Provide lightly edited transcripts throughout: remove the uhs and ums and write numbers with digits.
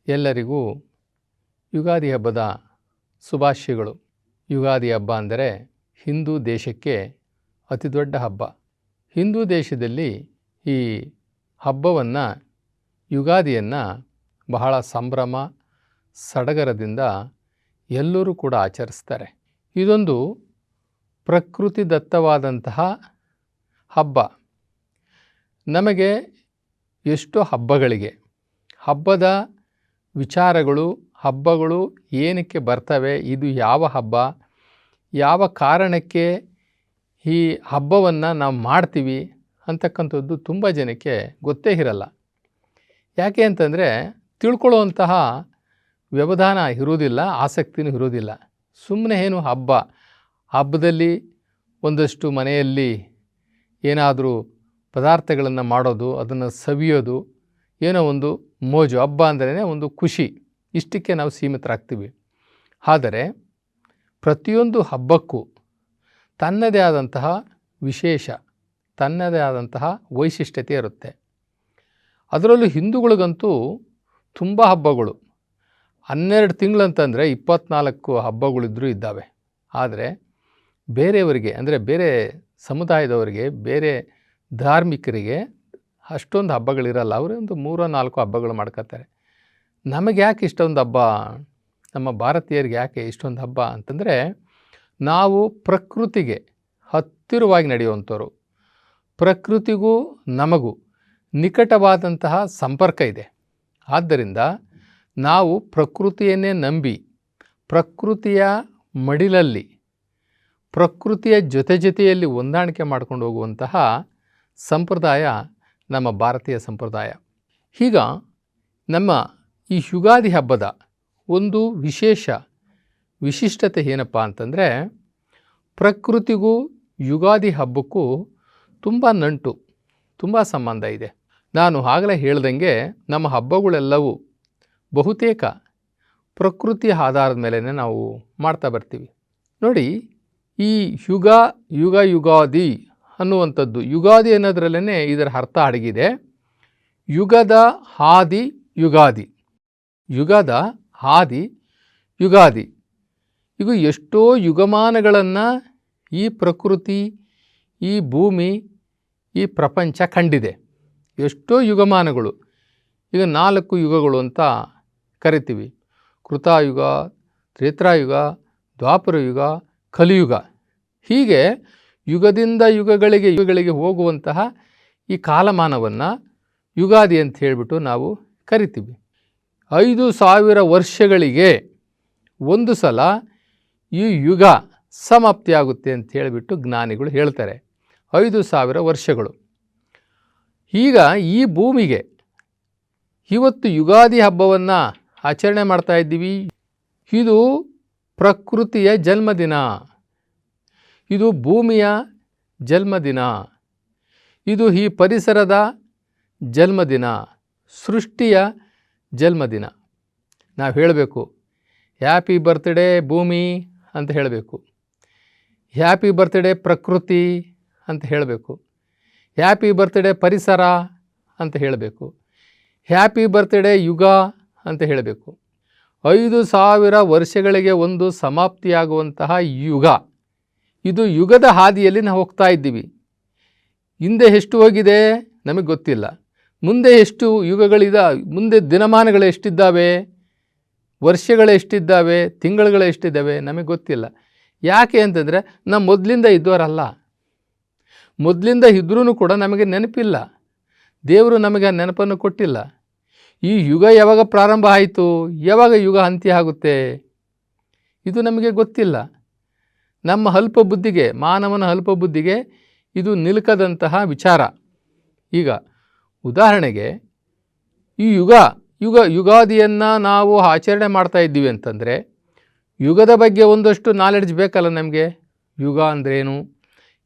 ಎಲ್ಲರಿಗೂ ಯುಗಾದಿ ಹಬ್ಬದ ಶುಭಾಶಯಗಳು. ಯುಗಾದಿ ಹಬ್ಬ ಅಂದರೆ ಹಿಂದೂ ದೇಶಕ್ಕೆ ಅತಿ ದೊಡ್ಡ ಹಬ್ಬ. ಹಿಂದೂ ದೇಶದಲ್ಲಿ ಈ ಹಬ್ಬವನ್ನು ಯುಗಾದಿಯನ್ನು ಬಹಳ ಸಂಭ್ರಮ ಸಡಗರದಿಂದ ಎಲ್ಲರೂ ಕೂಡ ಆಚರಿಸ್ತಾರೆ. ಇದೊಂದು ಪ್ರಕೃತಿದತ್ತವಾದಂತಹ ಹಬ್ಬ. ನಮಗೆ ಎಷ್ಟೋ ಹಬ್ಬಗಳಿಗೆ ಹಬ್ಬದ ವಿಚಾರಗಳು, ಹಬ್ಬಗಳು ಏನಕ್ಕೆ ಬರ್ತವೆ, ಇದು ಯಾವ ಹಬ್ಬ, ಯಾವ ಕಾರಣಕ್ಕೆ ಈ ಹಬ್ಬವನ್ನು ನಾವು ಮಾಡ್ತೀವಿ ಅಂತಕ್ಕಂಥದ್ದು ತುಂಬ ಜನಕ್ಕೆ ಗೊತ್ತೇ ಇರಲ್ಲ. ಯಾಕೆ ಅಂತಂದರೆ ತಿಳ್ಕೊಳ್ಳುವಂತಹ ವ್ಯವಧಾನ ಇರುವುದಿಲ್ಲ, ಆಸಕ್ತಿನೂ ಇರುವುದಿಲ್ಲ. ಸುಮ್ಮನೆ ಏನು ಹಬ್ಬದಲ್ಲಿ ಒಂದಷ್ಟು ಮನೆಯಲ್ಲಿ ಏನಾದರೂ ಪದಾರ್ಥಗಳನ್ನು ಮಾಡೋದು, ಅದನ್ನು ಸವಿಯೋದು, ಏನೋ ಒಂದು ಮೋಜು. ಹಬ್ಬ ಅಂದ್ರೇ ಒಂದು ಖುಷಿ, ಇಷ್ಟಕ್ಕೆ ನಾವು ಸೀಮಿತರಾಗ್ತೀವಿ. ಆದರೆ ಪ್ರತಿಯೊಂದು ಹಬ್ಬಕ್ಕೂ ತನ್ನದೇ ಆದಂತಹ ವಿಶೇಷ, ತನ್ನದೇ ಆದಂತಹ ವೈಶಿಷ್ಟ್ಯತೆ ಇರುತ್ತೆ. ಅದರಲ್ಲೂ ಹಿಂದೂಗಳಿಗಂತೂ ತುಂಬ ಹಬ್ಬಗಳು. 12 ತಿಂಗಳಂತಂದರೆ 24 ಹಬ್ಬಗಳಿದ್ರೂ ಇದ್ದಾವೆ. ಆದರೆ ಬೇರೆಯವರಿಗೆ, ಅಂದರೆ ಬೇರೆ ಸಮುದಾಯದವರಿಗೆ, ಬೇರೆ ಧಾರ್ಮಿಕರಿಗೆ ಅಷ್ಟೊಂದು ಹಬ್ಬಗಳಿರಲ್ಲ. ಅವರು ಒಂದು 3-4 ಹಬ್ಬಗಳು ಮಾಡ್ಕೋತಾರೆ. ನಮಗೆ ಯಾಕೆ ಇಷ್ಟೊಂದು ಹಬ್ಬ, ನಮ್ಮ ಭಾರತೀಯರಿಗೆ ಯಾಕೆ ಇಷ್ಟೊಂದು ಹಬ್ಬ ಅಂತಂದರೆ, ನಾವು ಪ್ರಕೃತಿಗೆ ಹತ್ತಿರವಾಗಿ ನಡೆಯುವಂಥವ್ರು. ಪ್ರಕೃತಿಗೂ ನಮಗೂ ನಿಕಟವಾದಂತಹ ಸಂಪರ್ಕ ಇದೆ. ಆದ್ದರಿಂದ ನಾವು ಪ್ರಕೃತಿಯನ್ನೇ ನಂಬಿ, ಪ್ರಕೃತಿಯ ಮಡಿಲಲ್ಲಿ, ಪ್ರಕೃತಿಯ ಜೊತೆಯಲ್ಲಿ ಹೊಂದಾಣಿಕೆ ಮಾಡ್ಕೊಂಡು ಹೋಗುವಂತಹ ಸಂಪ್ರದಾಯ ನಮ್ಮ ಭಾರತೀಯ ಸಂಪ್ರದಾಯ. ಈಗ ನಮ್ಮ ಈ ಯುಗಾದಿ ಹಬ್ಬದ ಒಂದು ವಿಶಿಷ್ಟತೆ ಏನಪ್ಪ ಅಂತಂದರೆ, ಪ್ರಕೃತಿಗೂ ಯುಗಾದಿ ಹಬ್ಬಕ್ಕೂ ತುಂಬ ನಂಟು, ತುಂಬ ಸಂಬಂಧ ಇದೆ. ನಾನು ಆಗಲೇ ಹೇಳ್ದಂಗೆ ನಮ್ಮ ಹಬ್ಬಗಳೆಲ್ಲವೂ ಬಹುತೇಕ ಪ್ರಕೃತಿಯ ಆಧಾರದ ಮೇಲೆ ನಾವು ಮಾಡ್ತಾ ಬರ್ತೀವಿ. ನೋಡಿ, ಈ ಯುಗಾದಿ ಅನ್ನುವಂಥದ್ದು, ಯುಗಾದಿ ಅನ್ನೋದ್ರಲ್ಲೇ ಇದರ ಅರ್ಥ ಅಡಗಿದೆ. ಯುಗದ ಆದಿ ಯುಗಾದಿ, ಯುಗದ ಆದಿ ಯುಗಾದಿ. ಈಗ ಎಷ್ಟೋ ಯುಗಮಾನಗಳನ್ನು ಈ ಪ್ರಕೃತಿ, ಈ ಭೂಮಿ, ಈ ಪ್ರಪಂಚ ಕಂಡಿದೆ. ಎಷ್ಟೋ ಯುಗಮಾನಗಳು. ಈಗ 4 ಯುಗಗಳು ಅಂತ ಕರಿತೀವಿ. ಕೃತಾಯುಗ, ತ್ರೇತಾಯುಗ, ದ್ವಾಪರ ಯುಗ, ಕಲಿಯುಗ. ಹೀಗೆ ಯುಗದಿಂದ ಯುಗಗಳಿಗೆ ಹೋಗುವಂತಹ ಈ ಕಾಲಮಾನವನ್ನು ಯುಗಾದಿ ಅಂತ ಹೇಳಿಬಿಟ್ಟು ನಾವು ಕರಿತೀವಿ. 5000 ವರ್ಷಗಳಿಗೆ ಒಂದು ಸಲ ಈ ಯುಗ ಸಮಾಪ್ತಿಯಾಗುತ್ತೆ ಅಂತ ಹೇಳಿಬಿಟ್ಟು ಜ್ಞಾನಿಗಳು ಹೇಳ್ತಾರೆ. 5000 ವರ್ಷಗಳು. ಈಗ ಈ ಭೂಮಿಗೆ ಇವತ್ತು ಯುಗಾದಿ ಹಬ್ಬವನ್ನು ಆಚರಣೆ ಮಾಡ್ತಾ ಇದ್ದೀವಿ. ಇದು ಪ್ರಕೃತಿಯ ಜನ್ಮದಿನ, ಇದು ಭೂಮಿಯ ಜನ್ಮದಿನ, ಇದು ಈ ಪರಿಸರದ ಜನ್ಮದಿನ, ಸೃಷ್ಟಿಯ ಜನ್ಮದಿನ. ನಾವು ಹೇಳಬೇಕು, ಹ್ಯಾಪಿ ಬರ್ತ್ಡೇ ಭೂಮಿ ಅಂತ ಹೇಳಬೇಕು, ಹ್ಯಾಪಿ ಬರ್ತ್ಡೇ ಪ್ರಕೃತಿ ಅಂತ ಹೇಳಬೇಕು, ಹ್ಯಾಪಿ ಬರ್ತ್ಡೇ ಪರಿಸರ ಅಂತ ಹೇಳಬೇಕು, ಹ್ಯಾಪಿ ಬರ್ತ್ಡೇ ಯುಗ ಅಂತ ಹೇಳಬೇಕು. 5000 ವರ್ಷಗಳಿಗೆ ಒಂದು ಸಮಾಪ್ತಿಯಾಗುವಂತಹ ಯುಗ. ಇದು ಯುಗದ ಹಾದಿಯಲ್ಲಿ ನಾವು ಹೋಗ್ತಾ ಇದ್ದೀವಿ. ಹಿಂದೆ ಎಷ್ಟು ಹೋಗಿದೆ ನಮಗೆ ಗೊತ್ತಿಲ್ಲ. ಮುಂದೆ ಎಷ್ಟು ಯುಗಗಳಿದ, ಮುಂದೆ ದಿನಮಾನಗಳು ಎಷ್ಟಿದ್ದಾವೆ, ವರ್ಷಗಳು ಎಷ್ಟಿದ್ದಾವೆ, ತಿಂಗಳುಗಳು ಎಷ್ಟಿದ್ದಾವೆ ನಮಗೆ ಗೊತ್ತಿಲ್ಲ. ಯಾಕೆ ಅಂತಂದರೆ ನಾವು ಮೊದಲಿಂದ ಇದ್ದವರಲ್ಲ. ಮೊದಲಿಂದ ಇದ್ರೂ ಕೂಡ ನಮಗೆ ನೆನಪಿಲ್ಲ. ದೇವರು ನಮಗೆ ಆ ನೆನಪನ್ನು ಕೊಟ್ಟಿಲ್ಲ. ಈ ಯುಗ ಯಾವಾಗ ಪ್ರಾರಂಭ ಆಯಿತು, ಯಾವಾಗ ಯುಗ ಅಂತ್ಯ ಆಗುತ್ತೆ, ಇದು ನಮಗೆ ಗೊತ್ತಿಲ್ಲ. ನಮ್ಮ ಅಲ್ಪ ಬುದ್ಧಿಗೆ, ಮಾನವನ ಅಲ್ಪ ಬುದ್ಧಿಗೆ ಇದು ನಿಲುಕದಂತಹ ವಿಚಾರ. ಈಗ ಉದಾಹರಣೆಗೆ ಈ ಯುಗಾದಿಯನ್ನು ನಾವು ಆಚರಣೆ ಮಾಡ್ತಾ ಇದ್ದೀವಿ ಅಂತಂದರೆ ಯುಗದ ಬಗ್ಗೆ ಒಂದಷ್ಟು ನಾಲೆಡ್ಜ್ ಬೇಕಲ್ಲ ನಮಗೆ. ಯುಗ ಅಂದ್ರೇನು,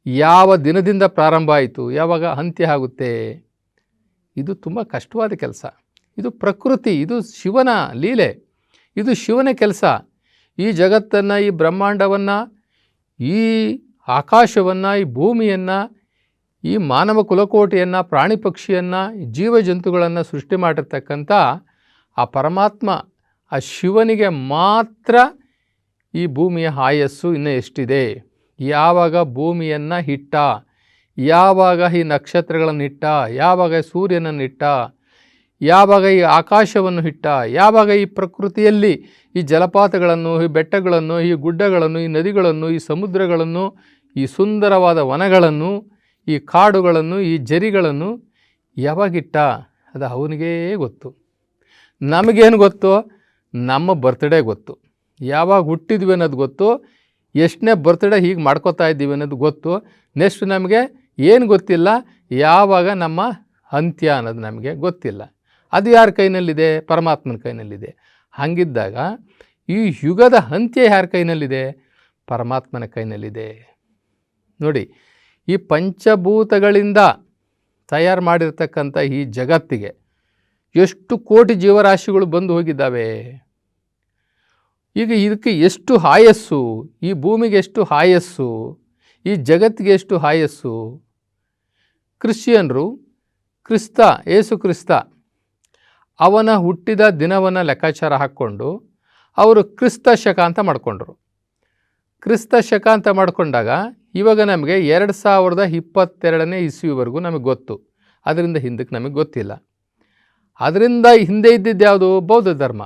ಯಾವ ದಿನದಿಂದ ಪ್ರಾರಂಭ ಆಯಿತು, ಯಾವಾಗ ಅಂತ್ಯ ಆಗುತ್ತೆ, ಇದು ತುಂಬ ಕಷ್ಟವಾದ ಕೆಲಸ. ಇದು ಪ್ರಕೃತಿ, ಇದು ಶಿವನ ಲೀಲೆ, ಇದು ಶಿವನ ಕೆಲಸ. ಈ ಜಗತ್ತನ್ನು, ಈ ಬ್ರಹ್ಮಾಂಡವನ್ನು, ಈ ಆಕಾಶವನ್ನು, ಈ ಭೂಮಿಯನ್ನು, ಈ ಮಾನವ ಕುಲಕೋಟಿಯನ್ನು, ಪ್ರಾಣಿ ಪಕ್ಷಿಯನ್ನು, ಜೀವ ಜಂತುಗಳನ್ನು ಸೃಷ್ಟಿ ಮಾಡಿರ್ತಕ್ಕಂಥ ಆ ಪರಮಾತ್ಮ, ಆ ಶಿವನಿಗೆ ಮಾತ್ರ ಈ ಭೂಮಿಯ ಆಯಸ್ಸು ಇನ್ನೂ ಎಷ್ಟಿದೆ. ಯಾವಾಗ ಭೂಮಿಯನ್ನು ಇಟ್ಟ, ಯಾವಾಗ ಈ ನಕ್ಷತ್ರಗಳನ್ನು ಇಟ್ಟ, ಯಾವಾಗ ಸೂರ್ಯನನ್ನು ಇಟ್ಟ, ಯಾವಾಗ ಈ ಆಕಾಶವನ್ನು ಇಟ್ಟ, ಯಾವಾಗ ಈ ಪ್ರಕೃತಿಯಲ್ಲಿ ಈ ಜಲಪಾತಗಳನ್ನು, ಈ ಬೆಟ್ಟಗಳನ್ನು, ಈ ಗುಡ್ಡಗಳನ್ನು, ಈ ನದಿಗಳನ್ನು, ಈ ಸಮುದ್ರಗಳನ್ನು, ಈ ಸುಂದರವಾದ ವನಗಳನ್ನು, ಈ ಕಾಡುಗಳನ್ನು, ಈ ಜರಿಗಳನ್ನು ಯಾವಾಗಿಟ್ಟ ಅದು ಅವನಿಗೇ ಗೊತ್ತು. ನಮಗೇನು ಗೊತ್ತು? ನಮ್ಮ ಬರ್ತ್ಡೇ ಗೊತ್ತು, ಯಾವಾಗ ಹುಟ್ಟಿದ್ವಿ ಅನ್ನೋದು ಗೊತ್ತು, ಎಷ್ಟನೇ ಬರ್ತ್ಡೇ ಹೀಗೆ ಮಾಡ್ಕೋತಾ ಇದ್ದೀವಿ ಅನ್ನೋದು ಗೊತ್ತು. ನೆಕ್ಸ್ಟ್ ನಮಗೆ ಏನು ಗೊತ್ತಿಲ್ಲ, ಯಾವಾಗ ನಮ್ಮ ಅಂತ್ಯ ಅನ್ನೋದು ನಮಗೆ ಗೊತ್ತಿಲ್ಲ. ಅದು ಯಾರ ಕೈನಲ್ಲಿದೆ? ಪರಮಾತ್ಮನ ಕೈನಲ್ಲಿದೆ. ಹಾಗಿದ್ದಾಗ ಈ ಯುಗದ ಅಂತ್ಯ ಯಾರ ಕೈನಲ್ಲಿದೆ? ಪರಮಾತ್ಮನ ಕೈನಲ್ಲಿದೆ. ನೋಡಿ, ಈ ಪಂಚಭೂತಗಳಿಂದ ತಯಾರು ಮಾಡಿರ್ತಕ್ಕಂಥ ಈ ಜಗತ್ತಿಗೆ ಎಷ್ಟು ಕೋಟಿ ಜೀವರಾಶಿಗಳು ಬಂದು ಹೋಗಿದ್ದಾವೆ. ಈಗ ಇದಕ್ಕೆ ಎಷ್ಟು ಆಯಸ್ಸು, ಈ ಭೂಮಿಗೆ ಎಷ್ಟು ಆಯಸ್ಸು, ಈ ಜಗತ್ತಿಗೆ ಎಷ್ಟು ಆಯಸ್ಸು. ಕ್ರಿಶ್ಚಿಯನ್ರು ಯೇಸು ಕ್ರಿಸ್ತ ಅವನ ಹುಟ್ಟಿದ ದಿನವನ್ನು ಲೆಕ್ಕಾಚಾರ ಹಾಕ್ಕೊಂಡು ಅವರು ಕ್ರಿಸ್ತ ಶಕ ಅಂತ ಮಾಡಿಕೊಂಡ್ರು. ಕ್ರಿಸ್ತ ಶಕ ಅಂತ ಮಾಡಿಕೊಂಡಾಗ ಇವಾಗ ನಮಗೆ 2022ನೇ ಇಸ್ವಿವರೆಗೂ ನಮಗೆ ಗೊತ್ತು. ಅದರಿಂದ ಹಿಂದಕ್ಕೆ ನಮಗೆ ಗೊತ್ತಿಲ್ಲ. ಅದರಿಂದ ಹಿಂದೆ ಇದ್ದಿದ್ದು ಯಾವುದು? ಬೌದ್ಧ ಧರ್ಮ.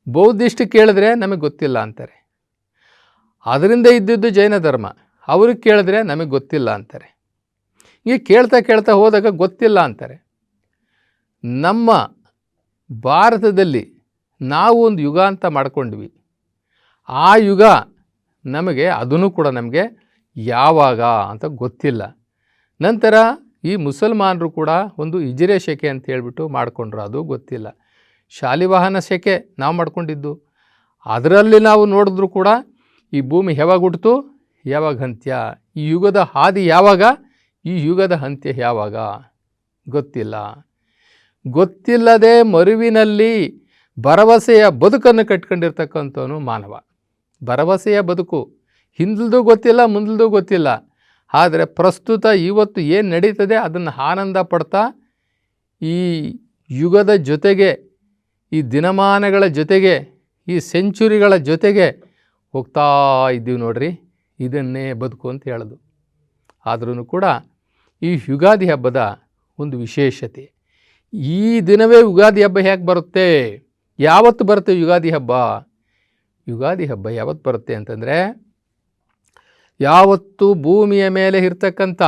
ಬೌದ್ಧಿಸ್ಟ್ ಕೇಳಿದ್ರೆ ನಮಗೆ ಗೊತ್ತಿಲ್ಲ ಅಂತಾರೆ. ಅದರಿಂದ ಇದ್ದಿದ್ದು ಜೈನ ಧರ್ಮ, ಅವ್ರಿಗೆ ಕೇಳಿದ್ರೆ ನಮಗೆ ಗೊತ್ತಿಲ್ಲ ಅಂತಾರೆ. ಹೀಗೆ ಕೇಳ್ತಾ ಹೋದಾಗ ಗೊತ್ತಿಲ್ಲ ಅಂತಾರೆ. ನಮ್ಮ ಭಾರತದಲ್ಲಿ ನಾವು ಒಂದು ಯುಗ ಅಂತ ಮಾಡ್ಕೊಂಡ್ವಿ. ಆ ಯುಗ ನಮಗೆ ಅದನ್ನು ಕೂಡ ನಮಗೆ ಯಾವಾಗ ಅಂತ ಗೊತ್ತಿಲ್ಲ. ನಂತರ ಈ ಮುಸಲ್ಮಾನರು ಕೂಡ ಒಂದು ಹಿಜ್ರೆ ಶಕೆ ಅಂತ ಹೇಳ್ಬಿಟ್ಟು ಮಾಡಿಕೊಂಡ್ರು, ಅದು ಗೊತ್ತಿಲ್ಲ. ಶಾಲಿವಾಹನ ಶಕೆ ನಾವು ಮಾಡ್ಕೊಂಡಿದ್ದು, ಅದರಲ್ಲಿ ನಾವು ನೋಡಿದ್ರು ಕೂಡ ಈ ಭೂಮಿ ಯಾವಾಗ ಹುಟ್ಟಿತು, ಯಾವಾಗ ಅಂತ್ಯ, ಈ ಯುಗದ ಹಾದಿ ಯಾವಾಗ, ಈ ಯುಗದ ಅಂತ್ಯ ಯಾವಾಗ ಗೊತ್ತಿಲ್ಲ. ಗೊತ್ತಿಲ್ಲದೆ ಮರುವಿನಲ್ಲಿ ಭರವಸೆಯ ಬದುಕನ್ನು ಕಟ್ಕೊಂಡಿರ್ತಕ್ಕಂಥವನು ಮಾನವ. ಭರವಸೆಯ ಬದುಕು, ಹಿಂದಲದು ಗೊತ್ತಿಲ್ಲ, ಮುಂದಲದು ಗೊತ್ತಿಲ್ಲ. ಆದರೆ ಪ್ರಸ್ತುತ ಇವತ್ತು ಏನು ನಡೀತದೆ ಅದನ್ನು ಆನಂದ ಪಡ್ತಾ ಈ ಯುಗದ ಜೊತೆಗೆ, ಈ ದಿನಮಾನಗಳ ಜೊತೆಗೆ, ಈ ಸೆಂಚುರಿಗಳ ಜೊತೆಗೆ ಹೋಗ್ತಾ ಇದ್ದೀವಿ ನೋಡ್ರಿ. ಇದನ್ನೇ ಬದುಕು ಅಂತ ಹೇಳೋದು. ಆದ್ರೂ ಕೂಡ ಈ ಯುಗಾದಿ ಹಬ್ಬದ ಒಂದು ವಿಶೇಷತೆ, ಈ ದಿನವೇ ಯುಗಾದಿ ಹಬ್ಬ ಹೇಗೆ ಬರುತ್ತೆ, ಯಾವತ್ತು ಬರುತ್ತೆ ಯುಗಾದಿ ಹಬ್ಬ? ಯುಗಾದಿ ಹಬ್ಬ ಯಾವತ್ತು ಬರುತ್ತೆ ಅಂತಂದರೆ, ಯಾವತ್ತು ಭೂಮಿಯ ಮೇಲೆ ಇರ್ತಕ್ಕಂಥ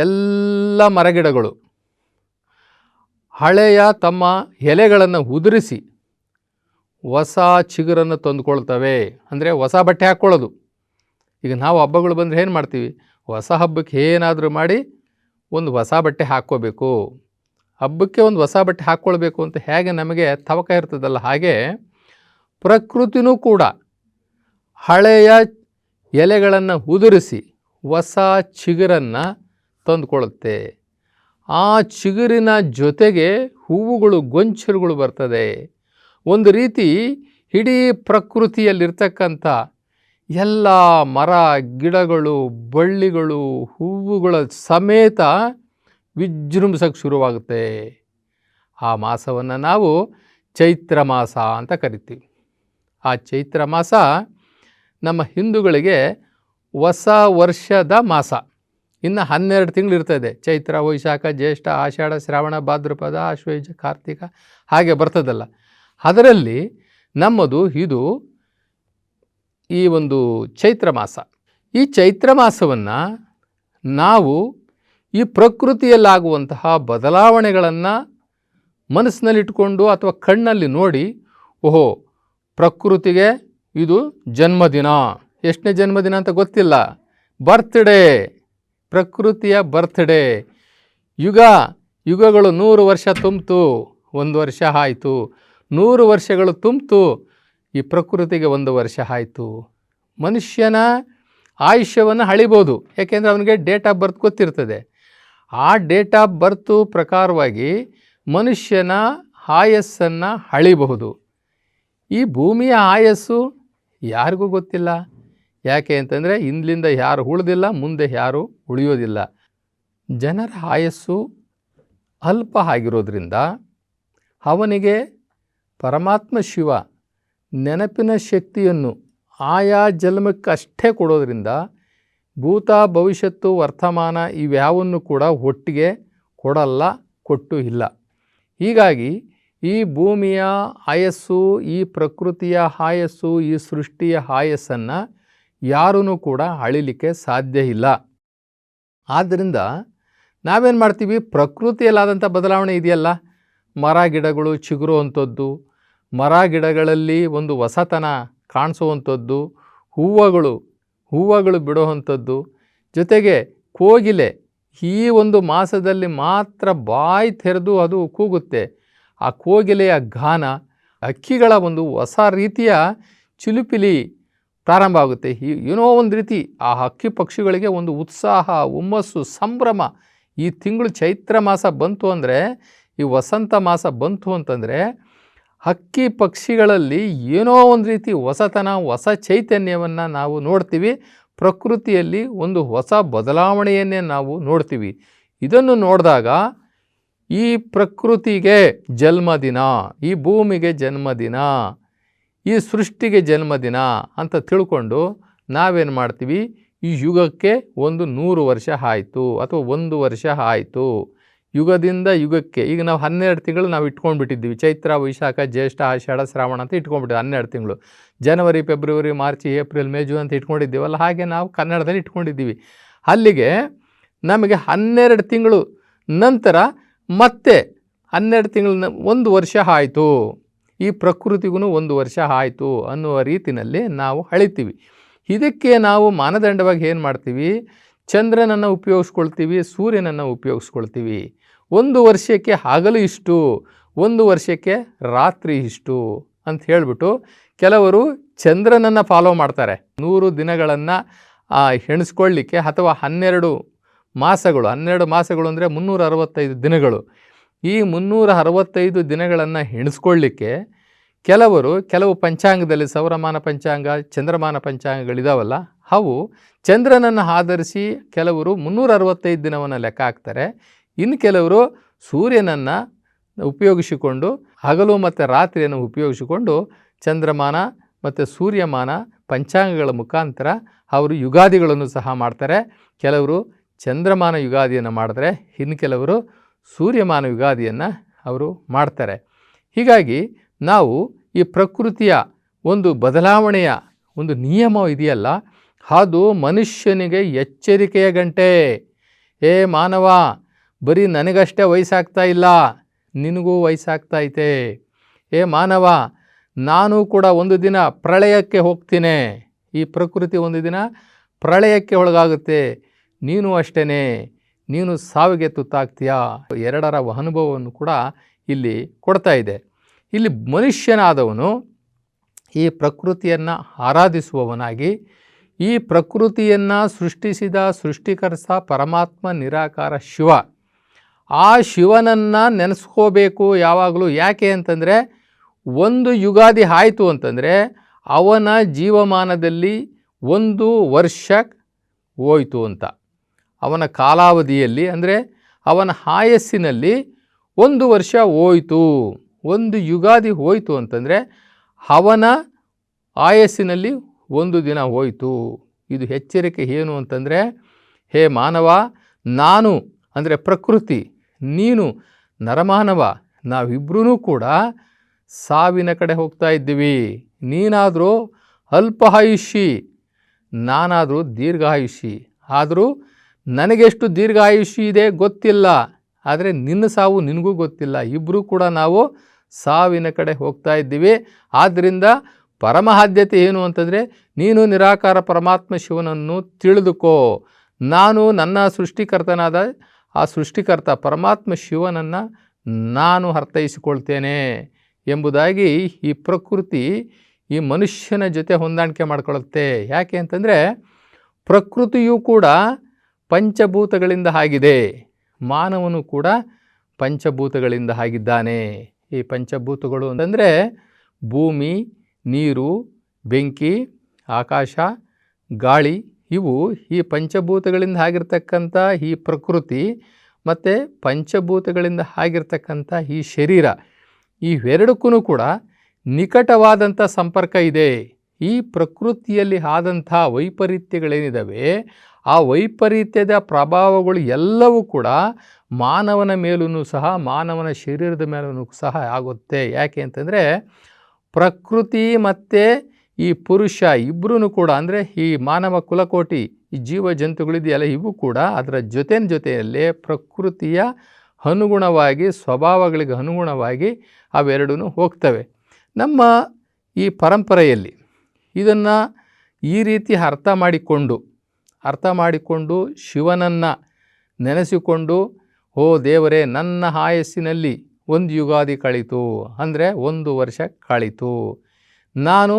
ಎಲ್ಲ ಮರಗಿಡಗಳು ಹಳೆಯ ತಮ್ಮ ಎಲೆಗಳನ್ನು ಉದುರಿಸಿ ಹೊಸ ಚಿಗುರನ್ನು ತಂದುಕೊಳ್ತವೆ. ಅಂದರೆ ಹೊಸ ಬಟ್ಟೆ ಹಾಕ್ಕೊಳ್ಳೋದು. ಈಗ ನಾವು ಹಬ್ಬಗಳು ಬಂದರೆ ಏನು ಮಾಡ್ತೀವಿ? ಹೊಸ ಹಬ್ಬಕ್ಕೆ ಏನಾದರೂ ಮಾಡಿ ಒಂದು ಹೊಸ ಬಟ್ಟೆ ಹಾಕ್ಕೋಬೇಕು, ಹಬ್ಬಕ್ಕೆ ಒಂದು ಹೊಸ ಬಟ್ಟೆ ಹಾಕ್ಕೊಳ್ಬೇಕು ಅಂತ ಹೇಗೆ ನಮಗೆ ತವಕ ಇರ್ತದಲ್ಲ, ಹಾಗೆ ಪ್ರಕೃತಿನೂ ಕೂಡ ಹಳೆಯ ಎಲೆಗಳನ್ನು ಉದುರಿಸಿ ಹೊಸ ಚಿಗುರನ್ನು ತಂದುಕೊಳ್ಳುತ್ತೆ. ಆ ಚಿಗುರಿನ ಜೊತೆಗೆ ಹೂವುಗಳು, ಗೊಂಚಲುಗಳು ಬರ್ತದೆ. ಒಂದು ರೀತಿ ಇಡೀ ಪ್ರಕೃತಿಯಲ್ಲಿರ್ತಕ್ಕಂಥ ಎಲ್ಲ ಮರ ಗಿಡಗಳು, ಬಳ್ಳಿಗಳು, ಹೂವುಗಳ ಸಮೇತ ವಿಜೃಂಭಿಸೋಕ್ಕೆ ಶುರುವಾಗುತ್ತೆ. ಆ ಮಾಸವನ್ನು ನಾವು ಚೈತ್ರ ಮಾಸ ಅಂತ ಕರಿತೀವಿ. ಆ ಚೈತ್ರ ಮಾಸ ನಮ್ಮ ಹಿಂದೂಗಳಿಗೆ ಹೊಸ ವರ್ಷದ ಮಾಸ. ಇನ್ನು 12 ತಿಂಗಳು ಇರ್ತದೆ. ಚೈತ್ರ, ವೈಶಾಖ, ಜ್ಯೇಷ್ಠ, ಆಷಾಢ, ಶ್ರಾವಣ, ಭಾದ್ರಪದ, ಆಶ್ವಯುಜ, ಕಾರ್ತಿಕ, ಹಾಗೆ ಬರ್ತದಲ್ಲ. ಅದರಲ್ಲಿ ನಮ್ಮದು ಇದು ಈ ಒಂದು ಚೈತ್ರ ಮಾಸ. ಈ ಚೈತ್ರ ಮಾಸವನ್ನು ನಾವು ಈ ಪ್ರಕೃತಿಯಲ್ಲಾಗುವಂತಹ ಬದಲಾವಣೆಗಳನ್ನು ಮನಸ್ಸಿನಲ್ಲಿಟ್ಕೊಂಡು ಅಥವಾ ಕಣ್ಣಲ್ಲಿ ನೋಡಿ, ಓಹೋ ಪ್ರಕೃತಿಗೆ ಇದು ಜನ್ಮದಿನ, ಎಷ್ಟನೇ ಜನ್ಮದಿನ ಅಂತ ಗೊತ್ತಿಲ್ಲ, ಬರ್ತ್ಡೇ, ಪ್ರಕೃತಿಯ ಬರ್ತ್ಡೇ. ಯುಗಗಳು 100 ವರ್ಷ ತುಂಬಿತು, 1 ವರ್ಷ ಆಯಿತು. 100 ವರ್ಷಗಳು ತುಂಬಿತು, ಈ ಪ್ರಕೃತಿಗೆ 1 ವರ್ಷ ಆಯಿತು. ಮನುಷ್ಯನ ಆಯುಷ್ಯವನ್ನು ಅಳಿಬೋದು, ಯಾಕೆಂದರೆ ಅವನಿಗೆ ಡೇಟ್ ಆಫ್ ಬರ್ತ್ ಗೊತ್ತಿರ್ತದೆ. ಆ ಡೇಟ್ ಆಫ್ ಬರ್ತು ಪ್ರಕಾರವಾಗಿ ಮನುಷ್ಯನ ಆಯಸ್ಸನ್ನು ಅಳಿಬಹುದು. ಈ ಭೂಮಿಯ ಆಯಸ್ಸು ಯಾರಿಗೂ ಗೊತ್ತಿಲ್ಲ. ಯಾಕೆ ಅಂತಂದರೆ ಇಂದಲಿಂದ ಯಾರು ಉಳಿದಿಲ್ಲ, ಮುಂದೆ ಯಾರು ಉಳಿಯೋದಿಲ್ಲ. ಜನರ ಆಯಸ್ಸು ಅಲ್ಪ ಆಗಿರೋದ್ರಿಂದ ಅವನಿಗೆ ಪರಮಾತ್ಮ ಶಿವ ನೆನಪಿನ ಶಕ್ತಿಯನ್ನು ಆಯಾ ಜನ್ಮಕ್ಕೆ ಅಷ್ಟೇ ಕೊಡೋದ್ರಿಂದ ಭೂತ ಭವಿಷ್ಯತ್ತು ವರ್ತಮಾನ ಇವ್ಯಾವನ್ನು ಕೂಡ ಒಟ್ಟಿಗೆ ಕೊಡಲ್ಲ, ಕೊಟ್ಟು ಇಲ್ಲ. ಹೀಗಾಗಿ ಈ ಭೂಮಿಯ ಆಯಸ್ಸು, ಈ ಪ್ರಕೃತಿಯ ಆಯಸ್ಸು, ಈ ಸೃಷ್ಟಿಯ ಆಯಸ್ಸನ್ನು ಯಾರೂ ಕೂಡ ಅಳಿಲಿಕ್ಕೆ ಸಾಧ್ಯ ಇಲ್ಲ. ಆದ್ದರಿಂದ ನಾವೇನು ಮಾಡ್ತೀವಿ, ಪ್ರಕೃತಿಯಲ್ಲಾದಂಥ ಬದಲಾವಣೆ ಇದೆಯಲ್ಲ, ಮರ ಗಿಡಗಳು ಚಿಗುರುವಂಥದ್ದು, ಮರ ಗಿಡಗಳಲ್ಲಿ ಒಂದು ಹೊಸತನ ಕಾಣಿಸುವಂಥದ್ದು, ಹೂವುಗಳು ಬಿಡುವಂಥದ್ದು, ಜೊತೆಗೆ ಕೋಗಿಲೆ ಈ ಒಂದು ಮಾಸದಲ್ಲಿ ಮಾತ್ರ ಬಾಯಿ ತೆರೆದು ಅದು ಕೂಗುತ್ತೆ. ಆ ಕೋಗಿಲೆಯ ಗಾನ, ಹಕ್ಕಿಗಳ ಒಂದು ಹೊಸ ರೀತಿಯ ಚಿಲುಪಿಲಿ ಪ್ರಾರಂಭ ಆಗುತ್ತೆ. ಏನೋ ಒಂದು ರೀತಿ ಆ ಹಕ್ಕಿ ಪಕ್ಷಿಗಳಿಗೆ ಒಂದು ಉತ್ಸಾಹ, ಹುಮ್ಮಸ್ಸು, ಸಂಭ್ರಮ. ಈ ತಿಂಗಳು ಚೈತ್ರ ಮಾಸ ಬಂತು ಅಂದರೆ, ಈ ವಸಂತ ಮಾಸ ಬಂತು ಅಂತಂದರೆ ಹಕ್ಕಿ ಪಕ್ಷಿಗಳಲ್ಲಿ ಏನೋ ಒಂದು ರೀತಿ ಹೊಸತನ, ಹೊಸ ಚೈತನ್ಯವನ್ನು ನಾವು ನೋಡ್ತೀವಿ. ಪ್ರಕೃತಿಯಲ್ಲಿ ಒಂದು ಹೊಸ ಬದಲಾವಣೆಯನ್ನೇ ನಾವು ನೋಡ್ತೀವಿ. ಇದನ್ನು ನೋಡಿದಾಗ ಈ ಪ್ರಕೃತಿಗೆ ಜನ್ಮದಿನ, ಈ ಭೂಮಿಗೆ ಜನ್ಮದಿನ, ಈ ಸೃಷ್ಟಿಗೆ ಜನ್ಮದಿನ ಅಂತ ತಿಳ್ಕೊಂಡು ನಾವೇನು ಮಾಡ್ತೀವಿ, ಈ ಯುಗಕ್ಕೆ ಒಂದು 100 ವರ್ಷ ಆಯಿತು ಅಥವಾ 1 ವರ್ಷ ಆಯಿತು. ಯುಗದಿಂದ ಯುಗಕ್ಕೆ ಈಗ ನಾವು 12 ತಿಂಗಳು ನಾವು ಇಟ್ಕೊಂಡ್ಬಿಟ್ಟಿದ್ದೀವಿ. ಚೈತ್ರ, ವೈಶಾಖ, ಜ್ಯೇಷ್ಠ, ಆಷಾಢ, ಶ್ರಾವಣ ಅಂತ ಇಟ್ಕೊಂಡ್ಬಿಟ್ಟಿದ್ದೀವಿ. 12 ತಿಂಗಳು. January, February, March, April, May, June ಅಂತ ಇಟ್ಕೊಂಡಿದ್ದೀವಲ್ಲ, ಹಾಗೆ ನಾವು ಕನ್ನಡದಲ್ಲಿ ಇಟ್ಕೊಂಡಿದ್ದೀವಿ. ಅಲ್ಲಿಗೆ ನಮಗೆ 12 ತಿಂಗಳು ನಂತರ ಮತ್ತೆ 12 ತಿಂಗಳ 1 ವರ್ಷ ಆಯಿತು, ಈ ಪ್ರಕೃತಿಗೂ 1 ವರ್ಷ ಆಯಿತು ಅನ್ನುವ ರೀತಿಯಲ್ಲಿ ನಾವು ಅಳಿತೀವಿ. ಇದಕ್ಕೆ ನಾವು ಮಾನದಂಡವಾಗಿ ಏನು ಮಾಡ್ತೀವಿ, ಚಂದ್ರನನ್ನು ಉಪಯೋಗಿಸ್ಕೊಳ್ತೀವಿ, ಸೂರ್ಯನನ್ನು ಉಪಯೋಗಿಸ್ಕೊಳ್ತೀವಿ. 1 ವರ್ಷಕ್ಕೆ ಹಗಲು ಇಷ್ಟು, 1 ವರ್ಷಕ್ಕೆ ರಾತ್ರಿ ಇಷ್ಟು ಅಂತ ಹೇಳಿಬಿಟ್ಟು ಕೆಲವರು ಚಂದ್ರನನ್ನು ಫಾಲೋ ಮಾಡ್ತಾರೆ. 100 ದಿನಗಳನ್ನು ಎಣಿಸ್ಕೊಳ್ಳಿಕ್ಕೆ ಅಥವಾ 12 ಮಾಸಗಳು ಅಂದರೆ 365 ದಿನಗಳು. ಈ 365 ದಿನಗಳನ್ನು ಎಣಿಸ್ಕೊಳ್ಳಿಕ್ಕೆ ಕೆಲವು ಪಂಚಾಂಗದಲ್ಲಿ ಸೌರಮಾನ ಪಂಚಾಂಗ, ಚಂದ್ರಮಾನ ಪಂಚಾಂಗಗಳಿದಾವಲ್ಲ, ಅವು ಚಂದ್ರನನ್ನು ಆಧರಿಸಿ ಕೆಲವರು 365 ದಿನವನ್ನು ಲೆಕ್ಕ ಹಾಕ್ತಾರೆ. ಇನ್ನು ಕೆಲವರು ಸೂರ್ಯನನ್ನು ಉಪಯೋಗಿಸಿಕೊಂಡು ಹಗಲು ಮತ್ತು ರಾತ್ರಿಯನ್ನು ಉಪಯೋಗಿಸಿಕೊಂಡು ಚಂದ್ರಮಾನ ಮತ್ತು ಸೂರ್ಯಮಾನ ಪಂಚಾಂಗಗಳ ಮುಖಾಂತರ ಅವರು ಯುಗಾದಿಗಳನ್ನು ಸಹ ಮಾಡ್ತಾರೆ. ಕೆಲವರು ಚಂದ್ರಮಾನ ಯುಗಾದಿಯನ್ನು ಮಾಡಿದ್ರೆ, ಇನ್ನು ಕೆಲವರು ಸೂರ್ಯಮಾನ ಯುಗಾದಿಯನ್ನು ಅವರು ಮಾಡ್ತಾರೆ. ಹೀಗಾಗಿ ನಾವು ಈ ಪ್ರಕೃತಿಯ ಒಂದು ಬದಲಾವಣೆಯ ಒಂದು ನಿಯಮ ಇದೆಯಲ್ಲ, ಅದು ಮನುಷ್ಯನಿಗೆ ಎಚ್ಚರಿಕೆಯ ಗಂಟೆ. ಏ ಮಾನವ, ಬರೀ ನನಗಷ್ಟೇ ವಯಸ್ಸಾಗ್ತಾ ಇಲ್ಲ, ನಿನಗೂ ವಯಸ್ಸಾಗ್ತೈತೆ. ಏ ಮಾನವ, ನಾನು ಕೂಡ ಒಂದು ದಿನ ಪ್ರಳಯಕ್ಕೆ ಹೋಗ್ತೀನಿ. ಈ ಪ್ರಕೃತಿ ಒಂದು ದಿನ ಪ್ರಳಯಕ್ಕೆ ಒಳಗಾಗುತ್ತೆ. ನೀನು ಅಷ್ಟೇ, ನೀನು ಸಾವಿಗೆ ತುತ್ತಾಗ್ತೀಯಾ. ಎರಡರ ಅನುಭವವನ್ನು ಕೂಡ ಇಲ್ಲಿ ಕೊಡ್ತಾ ಇದೆ. ಇಲ್ಲಿ ಮನುಷ್ಯನಾದವನು ಈ ಪ್ರಕೃತಿಯನ್ನು ಆರಾಧಿಸುವವನಾಗಿ, ಈ ಪ್ರಕೃತಿಯನ್ನು ಸೃಷ್ಟಿಸಿದ ಸೃಷ್ಟಿಕರ್ತ ಪರಮಾತ್ಮ ನಿರಾಕಾರ ಶಿವ, ಆ ಶಿವನನ್ನು ನೆನೆಸ್ಕೋಬೇಕು ಯಾವಾಗಲೂ. ಯಾಕೆ ಅಂತಂದರೆ, ಒಂದು ಯುಗಾದಿ ಆಯಿತು ಅಂತಂದರೆ ಅವನ ಜೀವಮಾನದಲ್ಲಿ 1 ವರ್ಷ ಹೋಯಿತು ಅಂತ. ಅವನ ಕಾಲಾವಧಿಯಲ್ಲಿ ಅಂದರೆ ಅವನ ಆಯಸ್ಸಿನಲ್ಲಿ 1 ವರ್ಷ ಹೋಯಿತು. ಒಂದು ಯುಗಾದಿ ಹೋಯಿತು ಅಂತಂದರೆ ಅವನ ಆಯಸ್ಸಿನಲ್ಲಿ 1 ದಿನ ಹೋಯಿತು. ಇದು ಎಚ್ಚರಿಕೆ ಏನು ಅಂತಂದರೆ, ಹೇ ಮಾನವ, ನಾನು ಅಂದರೆ ಪ್ರಕೃತಿ, ನೀನು ನರಮಾನವ, ನಾವಿಬ್ಬರೂ ಕೂಡ ಸಾವಿನ ಕಡೆ ಹೋಗ್ತಾ ಇದ್ದೀವಿ. ನೀನಾದರೂ ಅಲ್ಪ ಆಯುಷಿ, ನಾನಾದರೂ ದೀರ್ಘಾಯುಷಿ. ಆದರೂ ನನಗೆಷ್ಟು ದೀರ್ಘಾಯುಷಿ ಇದೆ ಗೊತ್ತಿಲ್ಲ, ಆದರೆ ನಿನ್ನ ಸಾವು ನಿನಗೂ ಗೊತ್ತಿಲ್ಲ. ಇಬ್ಬರೂ ಕೂಡ ನಾವು ಸಾವಿನ ಕಡೆ ಹೋಗ್ತಾ ಇದ್ದೀವಿ. ಆದ್ದರಿಂದ ಪರಮ ಆದ್ಯತೆ ಏನು ಅಂತಂದರೆ, ನೀನು ನಿರಾಕಾರ ಪರಮಾತ್ಮ ಶಿವನನ್ನು ತಿಳಿದುಕೋ. ನಾನು ನನ್ನ ಸೃಷ್ಟಿಕರ್ತನಾದ ಆ ಸೃಷ್ಟಿಕರ್ತ ಪರಮಾತ್ಮ ಶಿವನನ್ನು ನಾನು ಅರ್ಥೈಸಿಕೊಳ್ತೇನೆ ಎಂಬುದಾಗಿ ಈ ಪ್ರಕೃತಿ ಈ ಮನುಷ್ಯನ ಜೊತೆ ಹೊಂದಾಣಿಕೆ ಮಾಡಿಕೊಳ್ಳುತ್ತೆ. ಯಾಕೆ ಅಂತಂದರೆ, ಪ್ರಕೃತಿಯೂ ಕೂಡ ಪಂಚಭೂತಗಳಿಂದ ಆಗಿದೆ, ಮಾನವನು ಕೂಡ ಪಂಚಭೂತಗಳಿಂದ ಆಗಿದ್ದಾನೆ. ಈ ಪಂಚಭೂತಗಳು ಅಂತಂದರೆ ಭೂಮಿ, ನೀರು, ಬೆಂಕಿ, ಆಕಾಶ, ಗಾಳಿ, ಇವು ಈ ಪಂಚಭೂತಗಳಿಂದ ಆಗಿರ್ತಕ್ಕಂಥ ಈ ಪ್ರಕೃತಿ ಮತ್ತು ಪಂಚಭೂತಗಳಿಂದ ಆಗಿರ್ತಕ್ಕಂಥ ಈ ಶರೀರ, ಇವೆರಡಕ್ಕೂ ಕೂಡ ನಿಕಟವಾದಂಥ ಸಂಪರ್ಕ ಇದೆ. ಈ ಪ್ರಕೃತಿಯಲ್ಲಿ ಆದಂಥ ವೈಪರೀತ್ಯಗಳೇನಿದ್ದಾವೆ ಆ ವೈಪರೀತ್ಯದ ಪ್ರಭಾವಗಳು ಎಲ್ಲವೂ ಕೂಡ ಮಾನವನ ಮೇಲೂ ಸಹ ಮಾನವನ ಶರೀರದ ಮೇಲೂ ಸಹ ಆಗುತ್ತೆ. ಯಾಕೆ ಅಂತಂದರೆ ಪ್ರಕೃತಿ ಮತ್ತು ಈ ಪುರುಷ ಇಬ್ಬರೂ ಕೂಡ ಅಂದರೆ ಈ ಮಾನವ ಕುಲಕೋಟಿ ಈ ಜೀವ ಜಂತುಗಳಿದೆಯಲ್ಲ ಇವು ಕೂಡ ಅದರ ಜೊತೆಯಲ್ಲೇ ಪ್ರಕೃತಿಯ ಅನುಗುಣವಾಗಿ ಸ್ವಭಾವಗಳಿಗೆ ಅನುಗುಣವಾಗಿ ಅವೆರಡೂ ಹೋಗ್ತವೆ. ನಮ್ಮ ಈ ಪರಂಪರೆಯಲ್ಲಿ ಇದನ್ನು ಈ ರೀತಿ ಅರ್ಥ ಮಾಡಿಕೊಂಡು ಶಿವನನ್ನು ನೆನೆಸಿಕೊಂಡು ಓ ದೇವರೇ ನನ್ನ ಆಯಸ್ಸಿನಲ್ಲಿ ಒಂದು ಯುಗಾದಿ ಕಳೀತು ಅಂದರೆ 1 ವರ್ಷ ಕಳೀತು, ನಾನು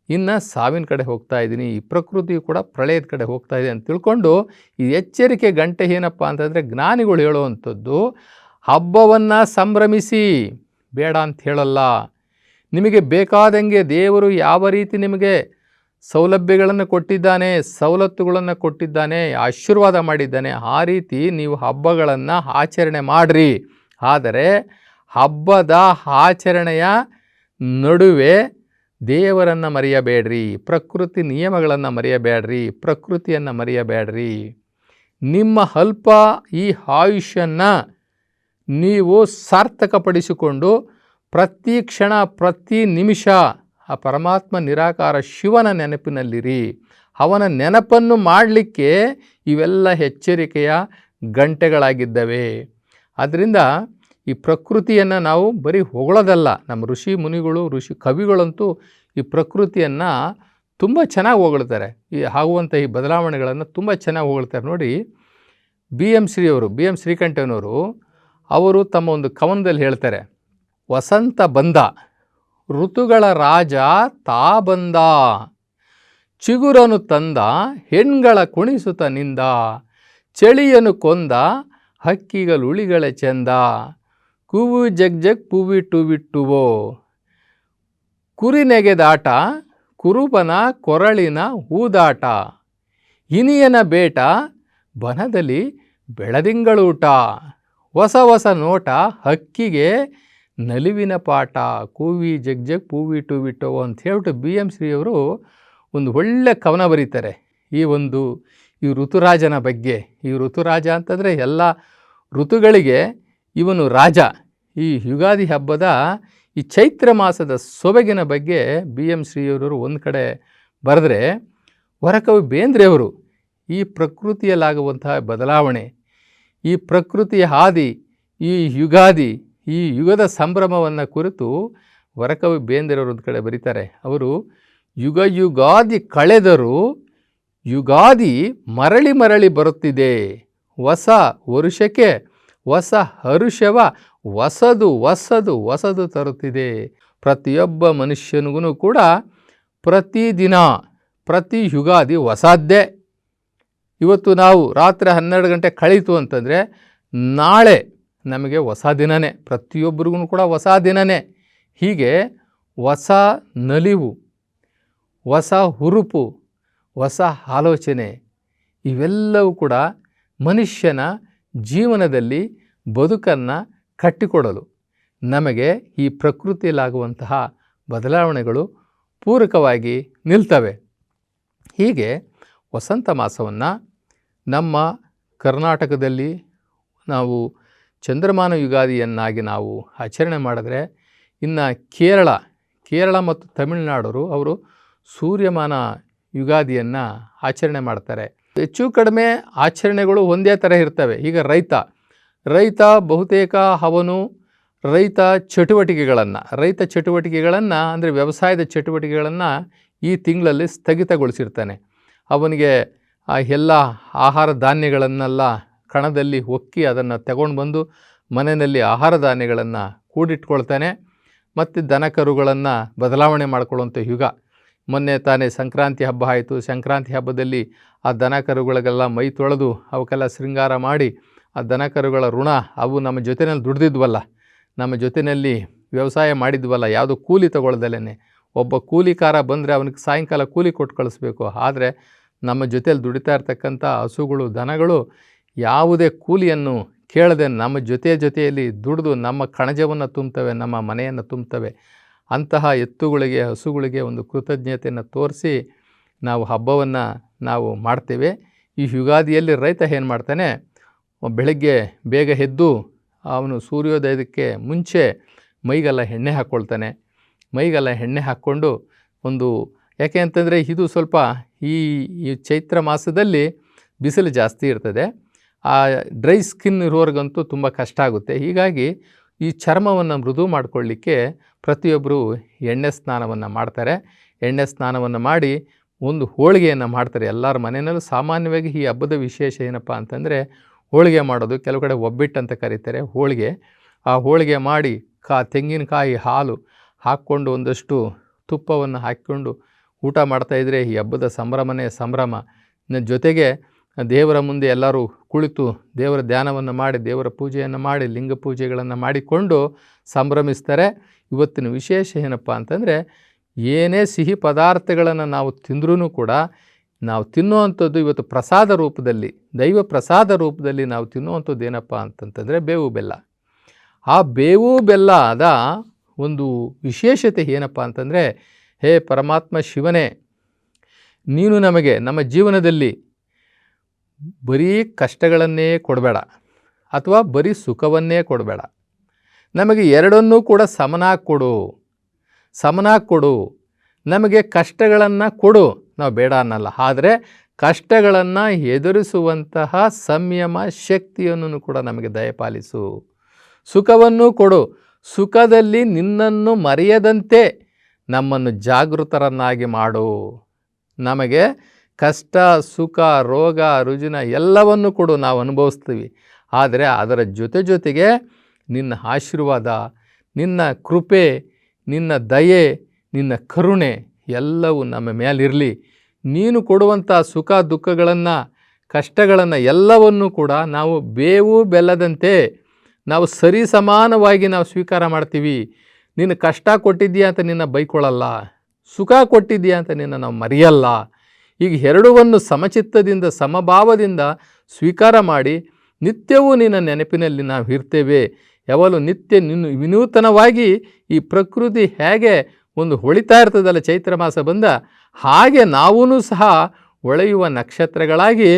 ಇನ್ನು ಸಾವಿನ ಕಡೆ ಹೋಗ್ತಾ ಇದ್ದೀನಿ, ಈ ಪ್ರಕೃತಿಯು ಕೂಡ ಪ್ರಳಯದ ಕಡೆ ಹೋಗ್ತಾ ಇದೆ ಅಂತ ತಿಳ್ಕೊಂಡು ಈ ಎಚ್ಚರಿಕೆ ಗಂಟೆ ಏನಪ್ಪ ಅಂತಂದರೆ ಜ್ಞಾನಿಗಳು ಹೇಳುವಂಥದ್ದು ಹಬ್ಬವನ್ನು ಸಂಭ್ರಮಿಸಿ ಬೇಡ ಅಂತ ಹೇಳಲ್ಲ. ನಿಮಗೆ ಬೇಕಾದಂಗೆ ದೇವರು ಯಾವ ರೀತಿ ನಿಮಗೆ ಸೌಲಭ್ಯಗಳನ್ನು ಕೊಟ್ಟಿದ್ದಾನೆ, ಸವಲತ್ತುಗಳನ್ನು ಕೊಟ್ಟಿದ್ದಾನೆ, ಆಶೀರ್ವಾದ ಮಾಡಿದ್ದಾನೆ, ಆ ರೀತಿ ನೀವು ಹಬ್ಬಗಳನ್ನು ಆಚರಣೆ ಮಾಡಿರಿ. ಆದರೆ ಹಬ್ಬದ ಆಚರಣೆಯ ನಡುವೆ ದೇವರನ್ನು ಮರೆಯಬೇಡ್ರಿ, ಪ್ರಕೃತಿ ನಿಯಮಗಳನ್ನು ಮರೆಯಬೇಡ್ರಿ, ಪ್ರಕೃತಿಯನ್ನು ಮರೆಯಬೇಡ್ರಿ. ನಿಮ್ಮ ಅಲ್ಪ ಈ ಆಯುಷ್ಯನ್ನು ನೀವು ಸಾರ್ಥಕಪಡಿಸಿಕೊಂಡು ಪ್ರತಿ ಕ್ಷಣ ಪ್ರತಿ ನಿಮಿಷ ಆ ಪರಮಾತ್ಮ ನಿರಾಕಾರ ಶಿವನ ನೆನಪಿನಲ್ಲಿರಿ. ಅವನ ನೆನಪನ್ನು ಮಾಡಲಿಕ್ಕೆ ಇವೆಲ್ಲ ಎಚ್ಚರಿಕೆಯ ಗಂಟೆಗಳಾಗಿದ್ದವೆ. ಆದ್ದರಿಂದ ಈ ಪ್ರಕೃತಿಯನ್ನು ನಾವು ಬರೀ ಹೊಗಳೋದಲ್ಲ, ನಮ್ಮ ಋಷಿ ಮುನಿಗಳು ಋಷಿ ಕವಿಗಳಂತೂ ಈ ಪ್ರಕೃತಿಯನ್ನು ತುಂಬ ಚೆನ್ನಾಗಿ ಹೊಗಳ್ತಾರೆ. ಈ ಆಗುವಂಥ ಈ ಬದಲಾವಣೆಗಳನ್ನು ತುಂಬ ಚೆನ್ನಾಗಿ ಹೊಗಳ್ತಾರೆ. ನೋಡಿ, ಬಿ ಎಂ ಶ್ರೀಕಂಠಯ್ಯನವರು ಅವರು ತಮ್ಮ ಒಂದು ಕವನದಲ್ಲಿ ಹೇಳ್ತಾರೆ, ವಸಂತ ಬಂದ ಋತುಗಳ ರಾಜ ತಾ ಬಂದ, ಚಿಗುರನು ತಂದ ಹೆಣ್ಗಳ ಕುಣಿಸುತ್ತ ನಿಂದ, ಚಳಿಯನ್ನು ಕೊಂದ ಹಕ್ಕಿಗಳುಳಿಗಳ ಚೆಂದ, ಕೂವು ಜಗ್ ಪೂವಿಟ್ಟುವೋ, ಕುರಿ ನೆಗೆದಾಟ ಕುರುಬನ ಕೊರಳಿನ ಊದಾಟ, ಇನಿಯನ ಬೇಟ ಬನದಲ್ಲಿ ಬೆಳದಿಂಗಳೂಟ, ಹೊಸ ನೋಟ ಹಕ್ಕಿಗೆ ನಲಿವಿನ ಪಾಠ, ಕೂವಿ ಜಗ್ ಪೂವಿಟ್ಟುವೋ ಅಂತ ಹೇಳ್ಬಿಟ್ಟು ಬಿ ಎಂ ಶ್ರೀಯವರು ಒಂದು ಒಳ್ಳೆ ಕವನ ಬರೀತಾರೆ ಈ ಋತುರಾಜನ ಬಗ್ಗೆ. ಈ ಋತುರಾಜ ಅಂತಂದರೆ ಎಲ್ಲ ಋತುಗಳಿಗೆ ಇವನು ರಾಜ. ಈ ಯುಗಾದಿ ಹಬ್ಬದ ಈ ಚೈತ್ರ ಮಾಸದ ಸೊಬಗಿನ ಬಗ್ಗೆ ಬಿ ಎಂ ಶ್ರೀಯವರು ಒಂದು ಕಡೆ ಬರೆದ್ರೆ, ವರಕವಿ ಬೇಂದ್ರೆಯವರು ಈ ಪ್ರಕೃತಿಯಲ್ಲಾಗುವಂತಹ ಬದಲಾವಣೆ, ಈ ಪ್ರಕೃತಿಯ ಹಾದಿ, ಈ ಯುಗಾದಿ, ಈ ಯುಗದ ಸಂಭ್ರಮವನ್ನು ಕುರಿತು ವರಕವಿ ಬೇಂದ್ರೆಯವರು ಒಂದು ಕಡೆ ಬರೀತಾರೆ. ಅವರು ಯುಗಾದಿ ಕಳೆದರೂ ಯುಗಾದಿ ಮರಳಿ ಬರುತ್ತಿದೆ, ಹೊಸ ವರುಷಕ್ಕೆ ಹೊಸ ಹರುಷವ ಹೊಸದು ತರುತ್ತಿದೆ. ಪ್ರತಿಯೊಬ್ಬ ಮನುಷ್ಯನಿಗೂ ಕೂಡ ಪ್ರತಿದಿನ ಪ್ರತಿ ಯುಗಾದಿ ಹೊಸದ್ದೇ. ಇವತ್ತು ನಾವು ರಾತ್ರಿ 12 ಗಂಟೆ ಕಳೀತು ಅಂತಂದರೆ ನಾಳೆ ನಮಗೆ ಹೊಸ ದಿನವೇ, ಪ್ರತಿಯೊಬ್ಬರಿಗೂ ಕೂಡ ಹೊಸ ದಿನವೇ. ಹೀಗೆ ಹೊಸ ನಲಿವು, ಹೊಸ ಹುರುಪು, ಹೊಸ ಆಲೋಚನೆ ಇವೆಲ್ಲವೂ ಕೂಡ ಮನುಷ್ಯನ ಜೀವನದಲ್ಲಿ ಬದುಕನ್ನು ಕಟ್ಟಿಕೊಡಲು ನಮಗೆ ಈ ಪ್ರಕೃತಿಯಲ್ಲಾಗುವಂತಹ ಬದಲಾವಣೆಗಳು ಪೂರಕವಾಗಿ ನಿಲ್ತವೆ. ಹೀಗೆ ವಸಂತ ಮಾಸವನ್ನು ನಮ್ಮ ಕರ್ನಾಟಕದಲ್ಲಿ ನಾವು ಚಂದ್ರಮಾನ ಯುಗಾದಿಯನ್ನಾಗಿ ನಾವು ಆಚರಣೆ ಮಾಡಿದ್ರೆ, ಇನ್ನು ಕೇರಳ ಮತ್ತು ತಮಿಳುನಾಡವರು ಅವರು ಸೂರ್ಯಮಾನ ಯುಗಾದಿಯನ್ನು ಆಚರಣೆ ಮಾಡ್ತಾರೆ. ಹೆಚ್ಚು ಕಡಿಮೆ ಆಚರಣೆಗಳು ಒಂದೇ ಥರ ಇರ್ತವೆ. ಈಗ ರೈತ ಬಹುತೇಕ ಅವನು ರೈತ ಚಟುವಟಿಕೆಗಳನ್ನು ಅಂದರೆ ವ್ಯವಸಾಯದ ಚಟುವಟಿಕೆಗಳನ್ನು ಈ ತಿಂಗಳಲ್ಲಿ ಸ್ಥಗಿತಗೊಳಿಸಿರ್ತಾನೆ. ಅವನಿಗೆ ಎಲ್ಲ ಆಹಾರ ಧಾನ್ಯಗಳನ್ನೆಲ್ಲ ಕಣದಲ್ಲಿ ಒಕ್ಕಿ ಅದನ್ನು ತಗೊಂಡು ಬಂದು ಮನೆಯಲ್ಲಿ ಆಹಾರ ಧಾನ್ಯಗಳನ್ನು ಕೂಡಿಟ್ಕೊಳ್ತಾನೆ. ಮತ್ತು ದನ ಕರುಗಳನ್ನು ಬದಲಾವಣೆ ಮಾಡಿಕೊಳ್ಳುವಂಥ ಯುಗ. ಮೊನ್ನೆ ತಾನೇ ಸಂಕ್ರಾಂತಿ ಹಬ್ಬ ಆಯಿತು. ಸಂಕ್ರಾಂತಿ ಹಬ್ಬದಲ್ಲಿ ಆ ದನ ಕರುಗಳಿಗೆಲ್ಲ ಮೈ ತೊಳೆದು ಅವಕ್ಕೆಲ್ಲ ಶೃಂಗಾರ ಮಾಡಿ ಆ ದನ ಕರುಗಳ ಋಣ, ಅವು ನಮ್ಮ ಜೊತೆಯಲ್ಲಿ ದುಡ್ದಿದ್ವಲ್ಲ, ನಮ್ಮ ಜೊತೆಯಲ್ಲಿ ವ್ಯವಸಾಯ ಮಾಡಿದ್ವಲ್ಲ, ಯಾವುದೋ ಕೂಲಿ ತಗೊಳ್ದಲೇ. ಒಬ್ಬ ಕೂಲಿಕಾರ ಬಂದರೆ ಅವನಿಗೆ ಸಾಯಂಕಾಲ ಕೂಲಿ ಕೊಟ್ಟು ಕಳಿಸ್ಬೇಕು. ಆದರೆ ನಮ್ಮ ಜೊತೆಯಲ್ಲಿ ದುಡಿತಾ ಇರ್ತಕ್ಕಂಥ ಹಸುಗಳು, ದನಗಳು ಯಾವುದೇ ಕೂಲಿಯನ್ನು ಕೇಳದೆ ನಮ್ಮ ಜೊತೆಯಲ್ಲಿ ದುಡಿದು ನಮ್ಮ ಕಣಜವನ್ನು ತುಂಬುತ್ತವೆ, ನಮ್ಮ ಮನೆಯನ್ನು ತುಂಬುತ್ತವೆ. ಅಂತಹ ಎತ್ತುಗಳಿಗೆ, ಹಸುಗಳಿಗೆ ಒಂದು ಕೃತಜ್ಞತೆಯನ್ನು ತೋರಿಸಿ ನಾವು ಹಬ್ಬವನ್ನು ನಾವು ಮಾಡ್ತೇವೆ. ಈ ಯುಗಾದಿಯಲ್ಲಿ ರೈತ ಏನು ಮಾಡ್ತಾನೆ, ಬೆಳಗ್ಗೆ ಬೇಗ ಎದ್ದು ಅವನು ಸೂರ್ಯೋದಯಕ್ಕೆ ಮುಂಚೆ ಮೈಗೆಲ್ಲ ಎಣ್ಣೆ ಹಾಕ್ಕೊಳ್ತಾನೆ. ಮೈಗೆಲ್ಲ ಎಣ್ಣೆ ಹಾಕ್ಕೊಂಡು ಯಾಕೆ ಅಂತಂದರೆ ಇದು ಸ್ವಲ್ಪ ಈ ಚೈತ್ರ ಮಾಸದಲ್ಲಿ ಬಿಸಿಲು ಜಾಸ್ತಿ ಇರ್ತದೆ. ಆ ಡ್ರೈ ಸ್ಕಿನ್ ಇರೋರಿಗಂತೂ ತುಂಬ ಕಷ್ಟ ಆಗುತ್ತೆ. ಹೀಗಾಗಿ ಈ ಚರ್ಮವನ್ನು ಮೃದು ಮಾಡಿಕೊಳ್ಳಿಕ್ಕೆ ಪ್ರತಿಯೊಬ್ಬರು ಎಣ್ಣೆ ಸ್ನಾನವನ್ನು ಮಾಡ್ತಾರೆ. ಎಣ್ಣೆ ಸ್ನಾನವನ್ನು ಮಾಡಿ ಒಂದು ಹೋಳಿಗೆಯನ್ನು ಮಾಡ್ತಾರೆ. ಎಲ್ಲರ ಮನೆಯಲ್ಲೂ ಸಾಮಾನ್ಯವಾಗಿ ಈ ಹಬ್ಬದ ವಿಶೇಷ ಏನಪ್ಪ ಅಂತಂದರೆ ಹೋಳಿಗೆ ಮಾಡೋದು. ಕೆಲವು ಕಡೆ ಒಬ್ಬಿಟ್ಟು ಅಂತ ಕರೀತಾರೆ ಹೋಳಿಗೆ. ಆ ಹೋಳಿಗೆ ಮಾಡಿ ತೆಂಗಿನಕಾಯಿ ಹಾಲು ಹಾಕ್ಕೊಂಡು ಒಂದಷ್ಟು ತುಪ್ಪವನ್ನು ಹಾಕ್ಕೊಂಡು ಊಟ ಮಾಡ್ತಾಯಿದ್ರೆ ಈ ಹಬ್ಬದ ಸಂಭ್ರಮನೇ ಸಂಭ್ರಮ. ಜೊತೆಗೆ ದೇವರ ಮುಂದೆ ಎಲ್ಲರೂ ಕುಳಿತು ದೇವರ ಧ್ಯಾನವನ್ನು ಮಾಡಿ, ದೇವರ ಪೂಜೆಯನ್ನು ಮಾಡಿ, ಲಿಂಗ ಪೂಜೆಗಳನ್ನು ಮಾಡಿಕೊಂಡು ಸಂಭ್ರಮಿಸ್ತಾರೆ. ಇವತ್ತಿನ ವಿಶೇಷ ಏನಪ್ಪ ಅಂತಂದರೆ ಏನೇ ಸಿಹಿ ಪದಾರ್ಥಗಳನ್ನು ನಾವು ತಿಂದ್ರೂ ಕೂಡ ನಾವು ತಿನ್ನುವಂಥದ್ದು ಇವತ್ತು ಪ್ರಸಾದ ರೂಪದಲ್ಲಿ, ದೈವ ಪ್ರಸಾದ ರೂಪದಲ್ಲಿ ನಾವು ತಿನ್ನುವಂಥದ್ದು ಏನಪ್ಪ ಅಂತಂತಂದರೆ ಬೇವು ಬೆಲ್ಲ. ಆ ಬೇವು ಬೆಲ್ಲದ ಒಂದು ವಿಶೇಷತೆ ಏನಪ್ಪ ಅಂತಂದರೆ, ಹೇ ಪರಮಾತ್ಮ ಶಿವನೇ, ನೀನು ನಮಗೆ ನಮ್ಮ ಜೀವನದಲ್ಲಿ ಬರೀ ಕಷ್ಟಗಳನ್ನೇ ಕೊಡಬೇಡ ಅಥವಾ ಬರೀ ಸುಖವನ್ನೇ ಕೊಡಬೇಡ, ನಮಗೆ ಎರಡನ್ನೂ ಕೂಡ ಸಮನಾಗಿ ಕೊಡು. ನಮಗೆ ಕಷ್ಟಗಳನ್ನು ಕೊಡು, ನಾವು ಬೇಡ ಅನ್ನಲ್ಲ. ಆದರೆ ಕಷ್ಟಗಳನ್ನು ಎದುರಿಸುವಂತಹ ಸಂಯಮ ಶಕ್ತಿಯನ್ನು ಕೂಡ ನಮಗೆ ದಯಪಾಲಿಸು. ಸುಖವನ್ನು ಕೊಡು, ಸುಖದಲ್ಲಿ ನಿನ್ನನ್ನು ಮರೆಯದಂತೆ ನಮ್ಮನ್ನು ಜಾಗೃತರನ್ನಾಗಿ ಮಾಡು. ನಮಗೆ ಕಷ್ಟ, ಸುಖ, ರೋಗ, ರುಜಿನ ಎಲ್ಲವನ್ನು ಕೊಡು, ನಾವು ಅನುಭವಿಸ್ತೀವಿ. ಆದರೆ ಅದರ ಜೊತೆಗೆ ನಿನ್ನ ಆಶೀರ್ವಾದ, ನಿನ್ನ ಕೃಪೆ, ನಿನ್ನ ದಯೆ, ನಿನ್ನ ಕರುಣೆ ಎಲ್ಲವೂ ನಮ್ಮ ಮೇಲಿರಲಿ. ನೀನು ಕೊಡುವಂಥ ಸುಖ ದುಃಖಗಳನ್ನು, ಕಷ್ಟಗಳನ್ನು ಎಲ್ಲವನ್ನೂ ಕೂಡ ನಾವು ಬೇವು ಬೆಲ್ಲದಂತೆ ನಾವು ಸರಿ ಸಮಾನವಾಗಿ ನಾವು ಸ್ವೀಕಾರ ಮಾಡ್ತೀವಿ. ನೀನು ಕಷ್ಟ ಕೊಟ್ಟಿದ್ದೀಯಾ ಅಂತ ನಿನ್ನ ಬೈಕೊಳ್ಳಲ್ಲ, ಸುಖ ಕೊಟ್ಟಿದ್ದೀಯಾ ಅಂತ ನಿನ್ನ ನಾವು ಮರೆಯಲ್ಲ. ಈಗ ಎರಡವನ್ನು ಸಮಚಿತ್ತದಿಂದ ಸಮಭಾವದಿಂದ ಸ್ವೀಕಾರ ಮಾಡಿ ನಿತ್ಯವೂ ನಿನ್ನ ನೆನಪಿನಲ್ಲಿ ನಾವು ಇರ್ತೇವೆ. ಯಾವಾಗಲೂ ನಿತ್ಯ ವಿನೂತನವಾಗಿ ಈ ಪ್ರಕೃತಿ ಹೇಗೆ ಒಂದು ಹೊಳಿತಾ ಇರ್ತದಲ್ಲ ಚೈತ್ರ ಮಾಸ ಬಂದ ಹಾಗೆ ನಾವೂ ಸಹ ಹೊಳೆಯುವ ನಕ್ಷತ್ರಗಳಾಗಿ,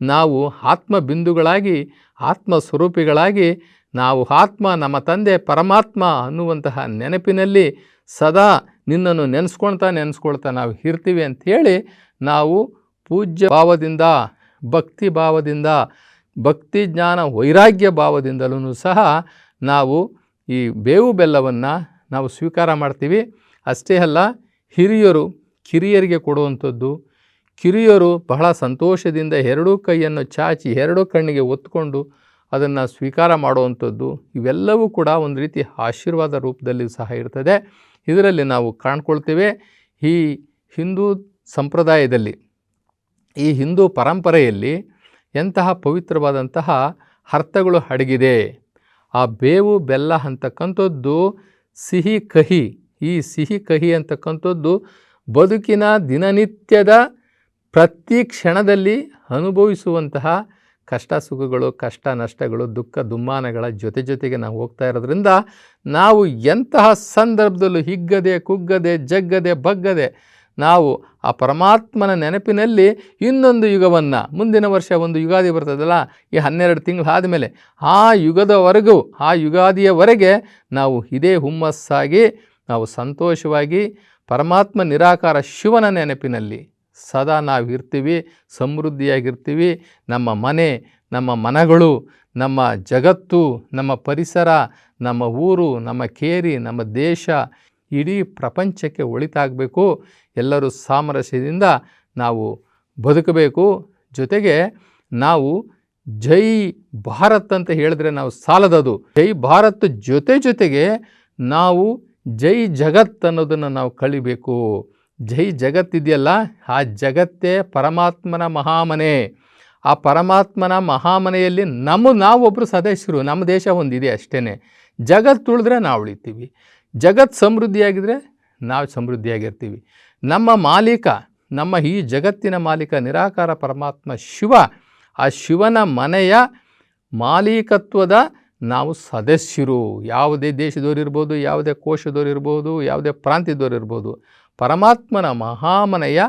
ನಾವು ಆತ್ಮ ಬಿಂದುಗಳಾಗಿ, ಆತ್ಮ ಸ್ವರೂಪಿಗಳಾಗಿ, ನಾವು ಆತ್ಮ ನಮ್ಮ ತಂದೆ ಪರಮಾತ್ಮ ಅನ್ನುವಂತಹ ನೆನಪಿನಲ್ಲಿ ಸದಾ ನಿನ್ನನ್ನು ನೆನೆಸ್ಕೊಳ್ತಾ ನಾವು ಇರ್ತೀವಿ ಅಂಥೇಳಿ ನಾವು ಪೂಜ್ಯ ಭಾವದಿಂದ, ಭಕ್ತಿ ಭಾವದಿಂದ, ಭಕ್ತಿ ಜ್ಞಾನ ವೈರಾಗ್ಯ ಭಾವದಿಂದಲೂ ಸಹ ನಾವು ಈ ಬೇವು ಬೆಲ್ಲವನ್ನು ನಾವು ಸ್ವೀಕಾರ ಮಾಡ್ತೀವಿ. ಅಷ್ಟೇ ಅಲ್ಲ, ಹಿರಿಯರು ಕಿರಿಯರಿಗೆ ಕೊಡುವಂಥದ್ದು, ಕಿರಿಯರು ಬಹಳ ಸಂತೋಷದಿಂದ ಎರಡೂ ಕೈಯನ್ನು ಚಾಚಿ ಎರಡೂ ಕಣ್ಣಿಗೆ ಒತ್ಕೊಂಡು ಅದನ್ನು ಸ್ವೀಕಾರ ಮಾಡುವಂಥದ್ದು, ಇವೆಲ್ಲವೂ ಕೂಡ ಒಂದು ರೀತಿ ಆಶೀರ್ವಾದ ರೂಪದಲ್ಲಿ ಸಹ ಇರ್ತದೆ. ಇದರಲ್ಲಿ ನಾವು ಕಾಣ್ಕೊಳ್ತೇವೆ ಈ ಹಿಂದೂ ಸಂಪ್ರದಾಯದಲ್ಲಿ, ಈ ಹಿಂದೂ ಪರಂಪರೆಯಲ್ಲಿ ಎಂತಹ ಪವಿತ್ರವಾದಂತಹ ಅರ್ಥಗಳು ಅಡಗಿದೆ. ಆ ಬೇವು ಬೆಲ್ಲ ಅಂತಕ್ಕಂಥದ್ದು ಸಿಹಿ ಕಹಿ, ಈ ಸಿಹಿ ಕಹಿ ಅಂತಕ್ಕಂಥದ್ದು ಬದುಕಿನ ದಿನನಿತ್ಯದ ಪ್ರತಿ ಕ್ಷಣದಲ್ಲಿ ಅನುಭವಿಸುವಂತಹ ಕಷ್ಟ ಸುಖಗಳು, ಕಷ್ಟ ನಷ್ಟಗಳು, ದುಃಖ ದುಮ್ಮಾನಗಳ ಜೊತೆಗೆ ನಾವು ಹೋಗ್ತಾ ಇರೋದ್ರಿಂದ ನಾವು ಎಂತಹ ಸಂದರ್ಭದಲ್ಲೂ ಹಿಗ್ಗದೆ, ಕುಗ್ಗದೆ, ಜಗ್ಗದೆ, ಬಗ್ಗದೆ ನಾವು ಆ ಪರಮಾತ್ಮನ ನೆನಪಿನಲ್ಲಿ ಇನ್ನೊಂದು ಯುಗವನ್ನು, ಮುಂದಿನ ವರ್ಷ ಒಂದು ಯುಗಾದಿ ಬರ್ತದಲ್ಲ, ಈ 12 ತಿಂಗಳು ಆದಮೇಲೆ ಆ ಯುಗದವರೆಗೂ, ಆ ಯುಗಾದಿಯವರೆಗೆ ನಾವು ಇದೇ ಹುಮ್ಮಸ್ಸಾಗಿ ನಾವು ಸಂತೋಷವಾಗಿ ಪರಮಾತ್ಮ ನಿರಾಕಾರ ಶಿವನ ನೆನಪಿನಲ್ಲಿ ಸದಾ ನಾವು ಇರ್ತೀವಿ, ಸಮೃದ್ಧಿಯಾಗಿರ್ತೀವಿ. ನಮ್ಮ ಮನೆ, ನಮ್ಮ ಮನಗಳು, ನಮ್ಮ ಜಗತ್ತು, ನಮ್ಮ ಪರಿಸರ, ನಮ್ಮ ಊರು, ನಮ್ಮ ಕೇರಿ, ನಮ್ಮ ದೇಶ, ಇಡೀ ಪ್ರಪಂಚಕ್ಕೆ ಒಳಿತಾಗಬೇಕು. ಎಲ್ಲರೂ ಸಾಮರಸ್ಯದಿಂದ ನಾವು ಬದುಕಬೇಕು. ಜೊತೆಗೆ ನಾವು ಜೈ ಭಾರತ್ ಅಂತ ಹೇಳಿದ್ರೆ ನಾವು ಸಾಲದದು. ಜೈ ಭಾರತ್ ಜೊತೆಗೆ ನಾವು ಜೈ ಜಗತ್ ಅನ್ನೋದನ್ನು ನಾವು ಕಲಿಬೇಕು. ಜೈ ಜಗತ್ತಿದೆಯಲ್ಲ, ಆ ಜಗತ್ತೇ ಪರಮಾತ್ಮನ ಮಹಾಮನೆ. ಆ ಪರಮಾತ್ಮನ ಮಹಾಮನೆಯಲ್ಲಿ ನಾವೊಬ್ಬರು ಸದಸ್ಯರು, ನಮ್ಮ ದೇಶ ಒಂದಿದೆ ಅಷ್ಟೇ. ಜಗತ್ತು ಉಳಿದ್ರೆ ನಾವು ಉಳಿತೀವಿ, ಜಗತ್ತು ಸಮೃದ್ಧಿಯಾಗಿದ್ದರೆ ನಾವು ಸಮೃದ್ಧಿಯಾಗಿರ್ತೀವಿ. ನಮ್ಮ ಮಾಲೀಕ, ನಮ್ಮ ಈ ಜಗತ್ತಿನ ಮಾಲೀಕ ನಿರಾಕಾರ ಪರಮಾತ್ಮ ಶಿವ. ಆ ಶಿವನ ಮನೆಯ ಮಾಲೀಕತ್ವದ ನಾವು ಸದಸ್ಯರು. ಯಾವುದೇ ದೇಶದವರಿರ್ಬೋದು, ಯಾವುದೇ ಕೋಶದವರಿರ್ಬೋದು, ಯಾವುದೇ ಪ್ರಾಂತ್ಯದವರಿರ್ಬೋದು, ಪರಮಾತ್ಮನ ಮಹಾಮನೆಯ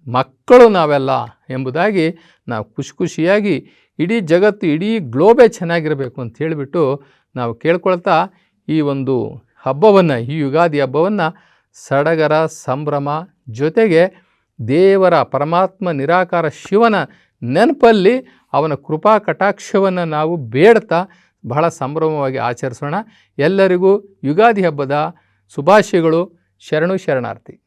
ಮಕ್ಕಳು ನಾವೆಲ್ಲ ಎಂಬುದಾಗಿ ನಾವು ಖುಷಿಯಾಗಿ ಇಡೀ ಜಗತ್ತು, ಇಡೀ ಗ್ಲೋಬೇ ಚೆನ್ನಾಗಿರಬೇಕು ಅಂತ ಹೇಳಿಬಿಟ್ಟು ನಾವು ಕೇಳ್ಕೊಳ್ತಾ ಈ ಒಂದು ಹಬ್ಬವನ್ನು, ಈ ಯುಗಾದಿ ಹಬ್ಬವನ್ನು ಸಡಗರ ಸಂಭ್ರಮ ಜೊತೆಗೆ ದೇವರ ಪರಮಾತ್ಮ ನಿರಾಕಾರ ಶಿವನ ನೆನಪಲ್ಲಿ ಅವನ ಕೃಪಾ ಕಟಾಕ್ಷವನ್ನು ನಾವು ಬೇಡ್ತಾ ಬಹಳ ಸಂಭ್ರಮವಾಗಿ ಆಚರಿಸೋಣ. ಎಲ್ಲರಿಗೂ ಯುಗಾದಿ ಹಬ್ಬದ ಶುಭಾಶಯಗಳು. ಶರಣು ಶರಣಾರ್ಥಿ.